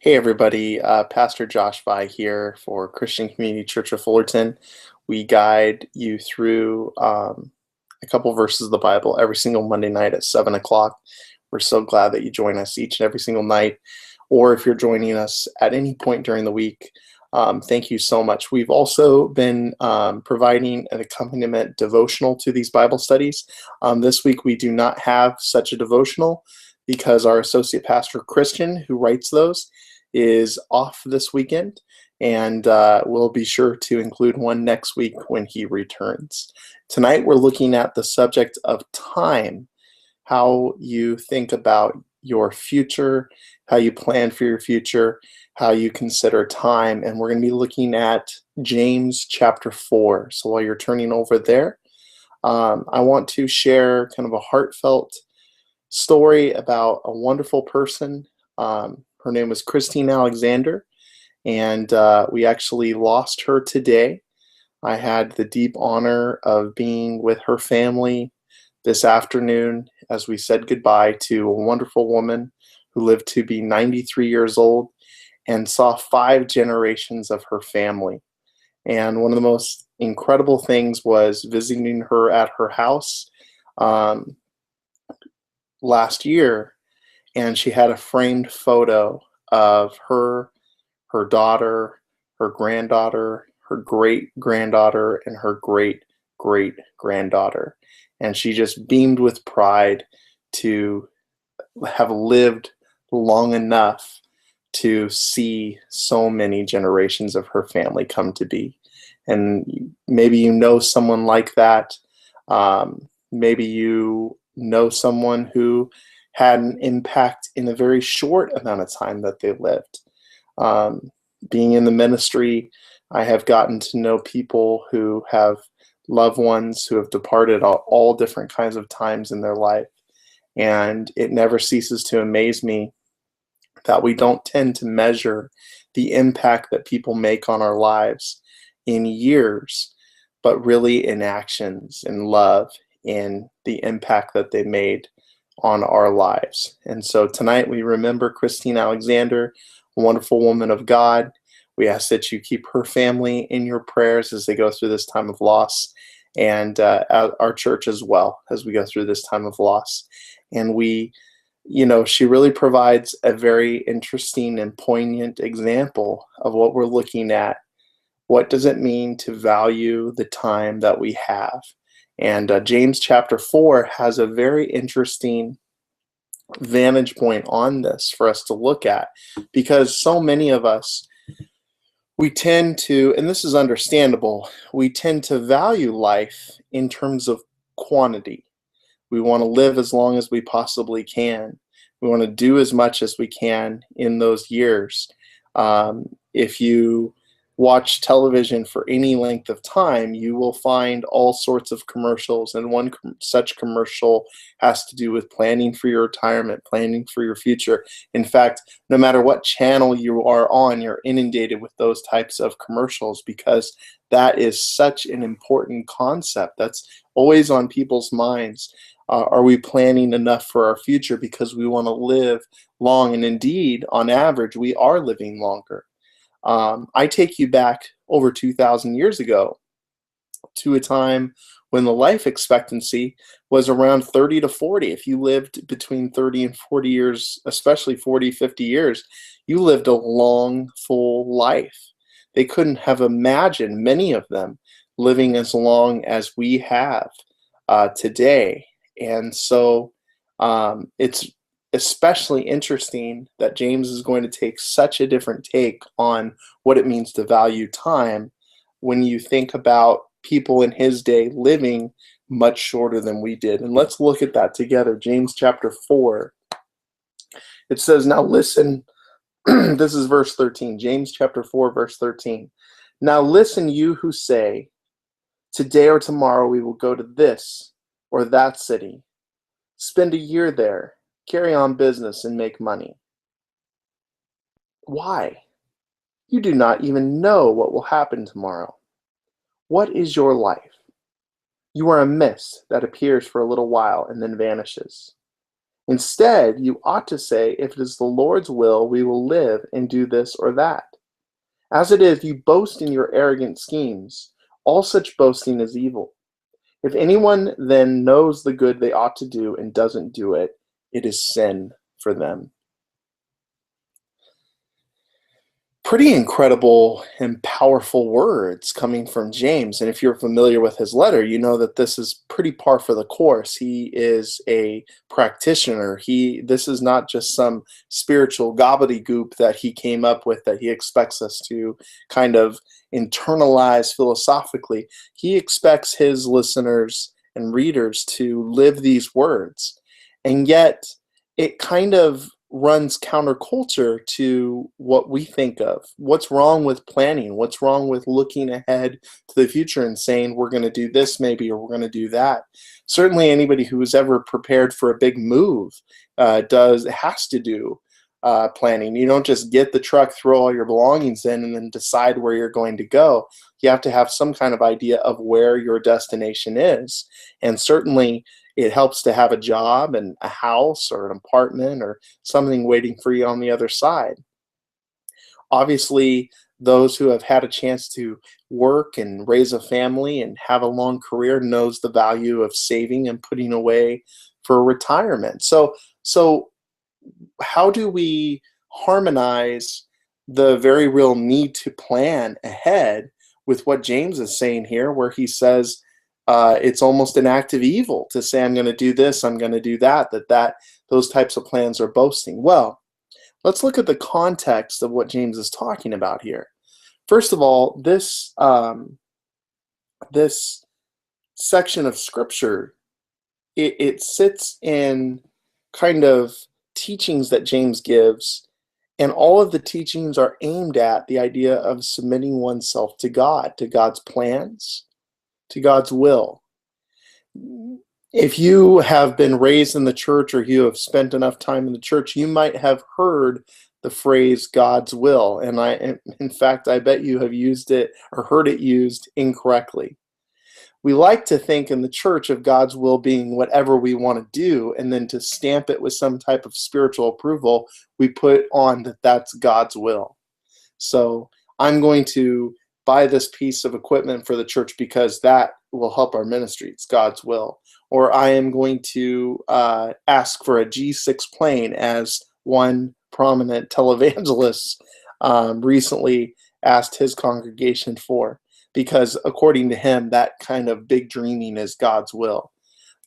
Hey everybody, Pastor Josh Vi here for Christian Community Church of Fullerton. We guide you through a couple verses of the Bible every single Monday night at 7 o'clock. We're so glad that you join us each and every single night, or if you're joining us at any point during the week, thank you so much. We've also been providing an accompaniment devotional to these Bible studies. This week we do not have such a devotional because our associate pastor, Christian, who writes those, is off this weekend, and we'll be sure to include one next week when he returns. Tonight we're looking at the subject of time, how you think about your future, how you plan for your future, how you consider time, and we're going to be looking at James chapter 4. So while you're turning over there, I want to share kind of a heartfelt story about a wonderful person. Her name was Christine Alexander, and we actually lost her today. I had the deep honor of being with her family this afternoon as we said goodbye to a wonderful woman who lived to be 93 years old and saw 5 generations of her family. And one of the most incredible things was visiting her at her house last year, and she had a framed photo of her daughter, her granddaughter, her great-granddaughter, and her great-great-granddaughter. And she just beamed with pride to have lived long enough to see so many generations of her family come to be. And maybe you know someone like that. Maybe you know someone who had an impact in a very short amount of time that they lived. Being in the ministry, I have gotten to know people who have loved ones who have departed all different kinds of times in their life. And it never ceases to amaze me that we don't tend to measure the impact that people make on our lives in years, but really in actions, in love, in the impact that they made on our lives. And so tonight we remember Christine Alexander, a wonderful woman of God. We ask that you keep her family in your prayers as they go through this time of loss, and our church as well as we go through this time of loss. And she really provides a very interesting and poignant example of what we're looking at. What does it mean to value the time that we have? And James chapter 4 has a very interesting vantage point on this for us to look at, because so many of us, we tend to, and this is understandable, we tend to value life in terms of quantity. We want to live as long as we possibly can. We want to do as much as we can in those years. If you watch television for any length of time, you will find all sorts of commercials, and one such commercial has to do with planning for your retirement, planning for your future. In fact, no matter what channel you are on, you're inundated with those types of commercials because that is such an important concept. That's always on people's minds. Are we planning enough for our future because we want to live long? And indeed, on average, we are living longer. I take you back over 2,000 years ago to a time when the life expectancy was around 30 to 40. If you lived between 30 and 40 years, especially 40, 50 years, you lived a long, full life. They couldn't have imagined, many of them, living as long as we have today. And so it's especially interesting that James is going to take such a different take on what it means to value time when you think about people in his day living much shorter than we did. And let's look at that together. James chapter 4. It says, now listen, this is verse 13. James chapter 4, verse 13. Now listen, you who say, today or tomorrow we will go to this or that city, spend a year there, carry on business, and make money. Why? You do not even know what will happen tomorrow. What is your life? You are a mist that appears for a little while and then vanishes. Instead, you ought to say, if it is the Lord's will, we will live and do this or that. As it is, you boast in your arrogant schemes. All such boasting is evil. If anyone then knows the good they ought to do and doesn't do it, it is sin for them. Pretty incredible and powerful words coming from James. And if you're familiar with his letter, you know that this is pretty par for the course. He is a practitioner. This is not just some spiritual gobbledygook that he came up with that he expects us to kind of internalize philosophically. He expects his listeners and readers to live these words. And yet it kind of runs counterculture to what we think of. What's wrong with planning? What's wrong with looking ahead to the future and saying we're going to do this maybe, or we're going to do that? Certainly anybody who's ever prepared for a big move has to do planning. You don't just get the truck, throw all your belongings in, and then decide where you're going to go. You have to have some kind of idea of where your destination is. And certainly it helps to have a job and a house or an apartment or something waiting for you on the other side. Obviously, those who have had a chance to work and raise a family and have a long career knows the value of saving and putting away for retirement. So how do we harmonize the very real need to plan ahead with what James is saying here, where he says, it's almost an act of evil to say, I'm going to do this, I'm going to do that, those types of plans are boasting? Well, let's look at the context of what James is talking about here. First of all, this section of Scripture, it sits in kind of teachings that James gives, and all of the teachings are aimed at the idea of submitting oneself to God, to God's plans, to God's will. If you have been raised in the church or you have spent enough time in the church, you might have heard the phrase God's will. And in fact, I bet you have used it or heard it used incorrectly. We like to think in the church of God's will being whatever we want to do, and then to stamp it with some type of spiritual approval, we put on that that's God's will. So I'm going to buy this piece of equipment for the church because that will help our ministry. It's God's will. Or I am going to ask for a G6 plane, as one prominent televangelist recently asked his congregation for, because according to him, that kind of big dreaming is God's will.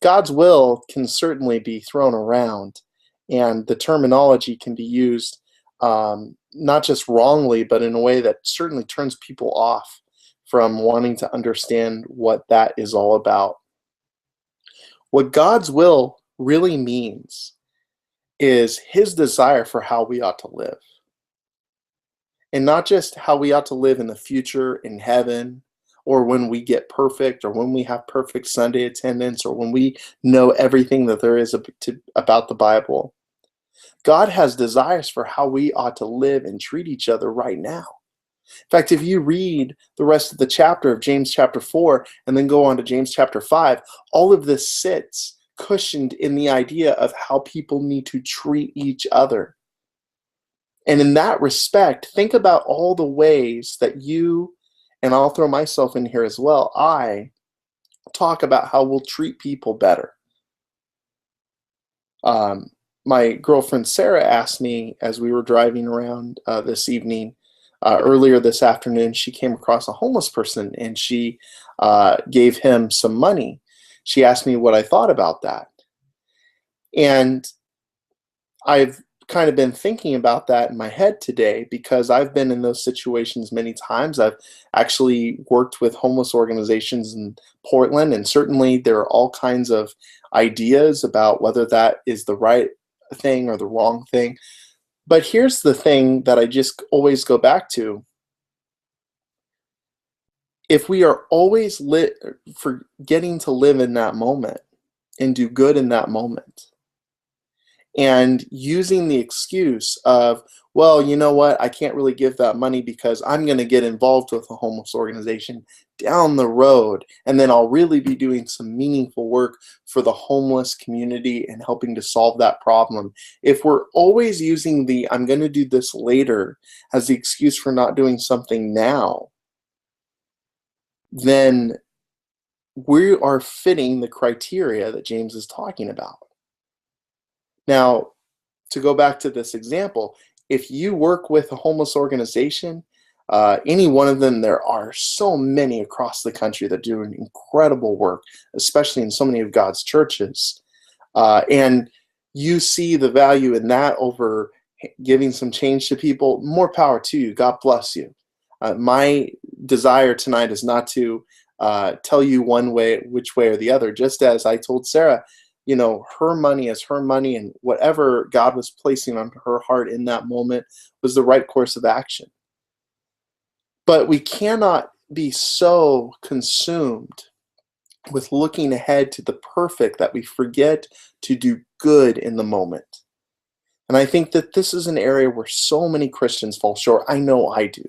God's will can certainly be thrown around, and the terminology can be used not just wrongly, but in a way that certainly turns people off from wanting to understand what that is all about. What God's will really means is his desire for how we ought to live. And not just how we ought to live in the future, in heaven, or when we get perfect, or when we have perfect Sunday attendance, or when we know everything that there is about the Bible. God has desires for how we ought to live and treat each other right now. In fact, if you read the rest of the chapter of James chapter 4 and then go on to James chapter 5, all of this sits cushioned in the idea of how people need to treat each other. And in that respect, think about all the ways that you, and I'll throw myself in here as well, I talk about how we'll treat people better. My girlfriend Sarah asked me as we were driving around this evening, earlier this afternoon, she came across a homeless person and she gave him some money. She asked me what I thought about that. And I've kind of been thinking about that in my head today, because I've been in those situations many times. I've actually worked with homeless organizations in Portland, and certainly there are all kinds of ideas about whether that is the right thing or the wrong thing. But here's the thing that I just always go back to. If we are always forgetting to live in that moment and do good in that moment, and using the excuse of, well, you know what, I can't really give that money because I'm going to get involved with a homeless organization down the road, and then I'll really be doing some meaningful work for the homeless community and helping to solve that problem. If we're always using the I'm going to do this later as the excuse for not doing something now, then we are fitting the criteria that James is talking about. Now, to go back to this example, if you work with a homeless organization, any one of them, there are so many across the country that do an incredible work, especially in so many of God's churches. And you see the value in that over giving some change to people, more power to you. God bless you. My desire tonight is not to tell you which way or the other, just as I told Sarah, her money is her money, and whatever God was placing on her heart in that moment was the right course of action. But we cannot be so consumed with looking ahead to the perfect that we forget to do good in the moment. And I think that this is an area where so many Christians fall short. I know I do.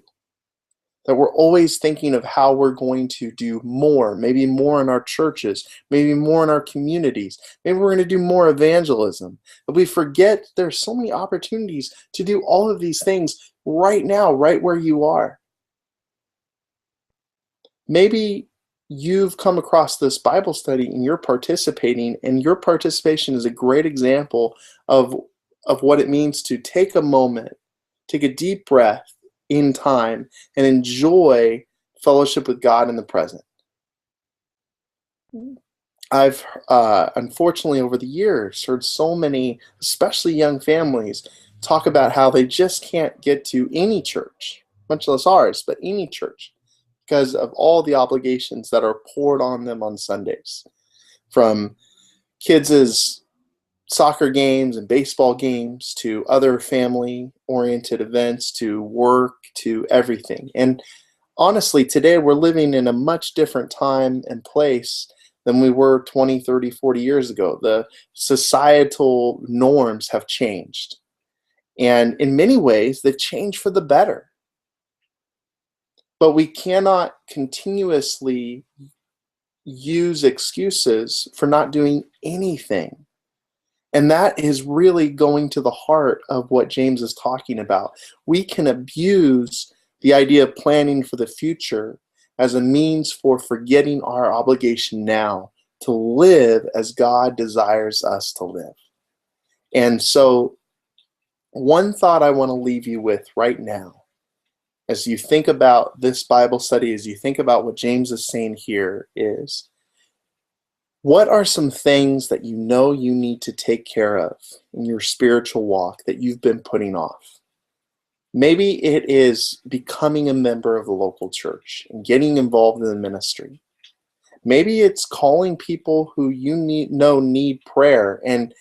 That we're always thinking of how we're going to do more, maybe more in our churches, maybe more in our communities, maybe we're going to do more evangelism. But we forget there's so many opportunities to do all of these things right now, right where you are. Maybe you've come across this Bible study and you're participating, and your participation is a great example of what it means to take a moment, take a deep breath in time, and enjoy fellowship with God in the present. I've unfortunately over the years heard so many, especially young families, talk about how they just can't get to any church, much less ours, but any church, because of all the obligations that are poured on them on Sundays, from kids' soccer games and baseball games to other family-oriented events to work to everything. And honestly, today we're living in a much different time and place than we were 20, 30, 40 years ago. The societal norms have changed. And in many ways, they've changed for the better. But we cannot continuously use excuses for not doing anything. And that is really going to the heart of what James is talking about. We can abuse the idea of planning for the future as a means for forgetting our obligation now to live as God desires us to live. And so, one thought I want to leave you with right now, as you think about this Bible study, as you think about what James is saying here, is what are some things that you know you need to take care of in your spiritual walk that you've been putting off? Maybe it is becoming a member of the local church and getting involved in the ministry. Maybe it's calling people who you need prayer, and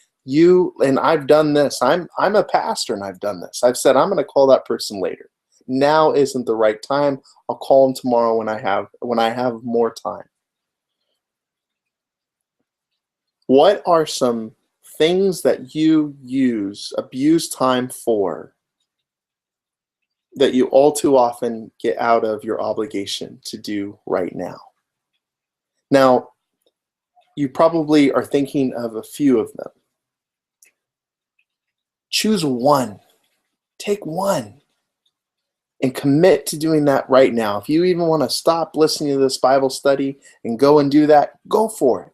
I've done this. I'm a pastor and I've done this. I've said I'm going to call that person later. Now isn't the right time. I'll call them tomorrow when I have more time. What are some things that you abuse time for, that you all too often get out of your obligation to do right now? Now, you probably are thinking of a few of them. Choose one. Take one. And commit to doing that right now. If you even want to stop listening to this Bible study and go and do that, go for it.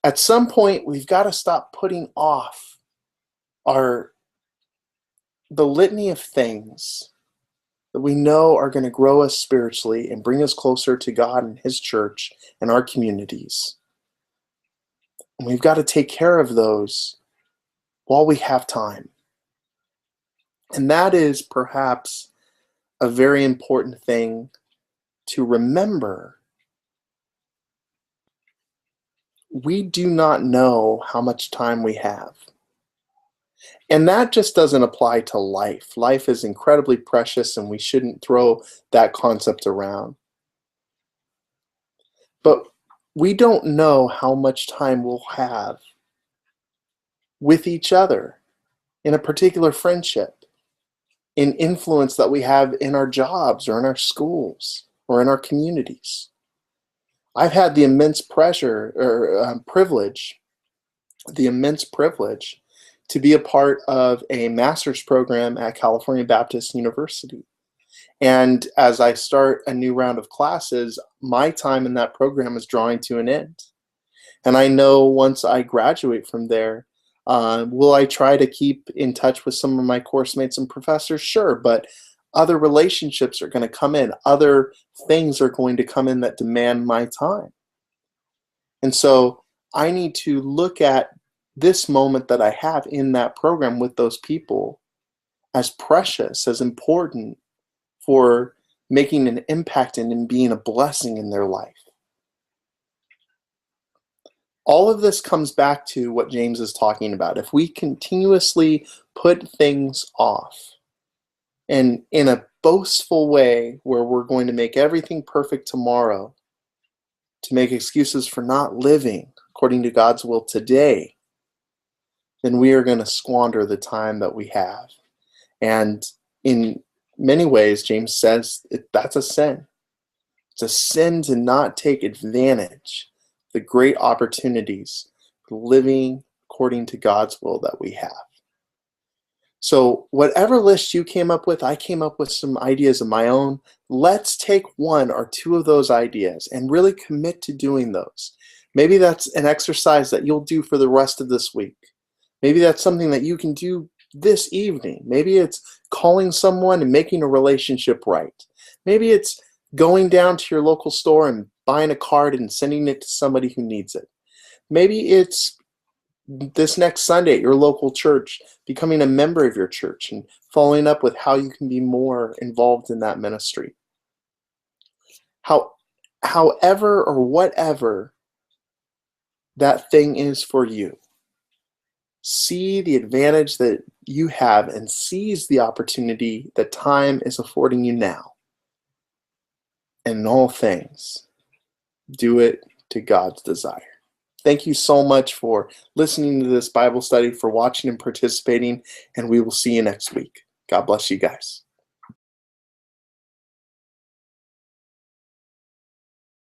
At some point, we've got to stop putting off the litany of things that we know are going to grow us spiritually and bring us closer to God and His church and our communities. And we've got to take care of those while we have time. And that is perhaps a very important thing to remember. We do not know how much time we have. And that just doesn't apply to life. Life is incredibly precious, and we shouldn't throw that concept around. But we don't know how much time we'll have with each other, in a particular friendship, in influence that we have in our jobs or in our schools or in our communities. I've had the immense privilege to be a part of a master's program at California Baptist University. And as I start a new round of classes, my time in that program is drawing to an end. And I know once I graduate from there, will I try to keep in touch with some of my course mates and professors? Sure, but other relationships are going to come in. Other things are going to come in that demand my time. And so I need to look at this moment that I have in that program with those people as precious, as important for making an impact and being a blessing in their life. All of this comes back to what James is talking about. If we continuously put things off, and in a boastful way where we're going to make everything perfect tomorrow, to make excuses for not living according to God's will today, then we are going to squander the time that we have. And in many ways, James says that's a sin. It's a sin to not take advantage of the great opportunities for living according to God's will that we have. So whatever list you came up with, I came up with some ideas of my own. Let's take one or two of those ideas and really commit to doing those. Maybe that's an exercise that you'll do for the rest of this week. Maybe that's something that you can do this evening. Maybe it's calling someone and making a relationship right. Maybe it's going down to your local store and buying a card and sending it to somebody who needs it. Maybe it's this next Sunday at your local church, becoming a member of your church and following up with how you can be more involved in that ministry. However or whatever that thing is for you, see the advantage that you have and seize the opportunity that time is affording you now. And in all things, do it to God's desire. Thank you so much for listening to this Bible study, for watching and participating, and we will see you next week. God bless you guys.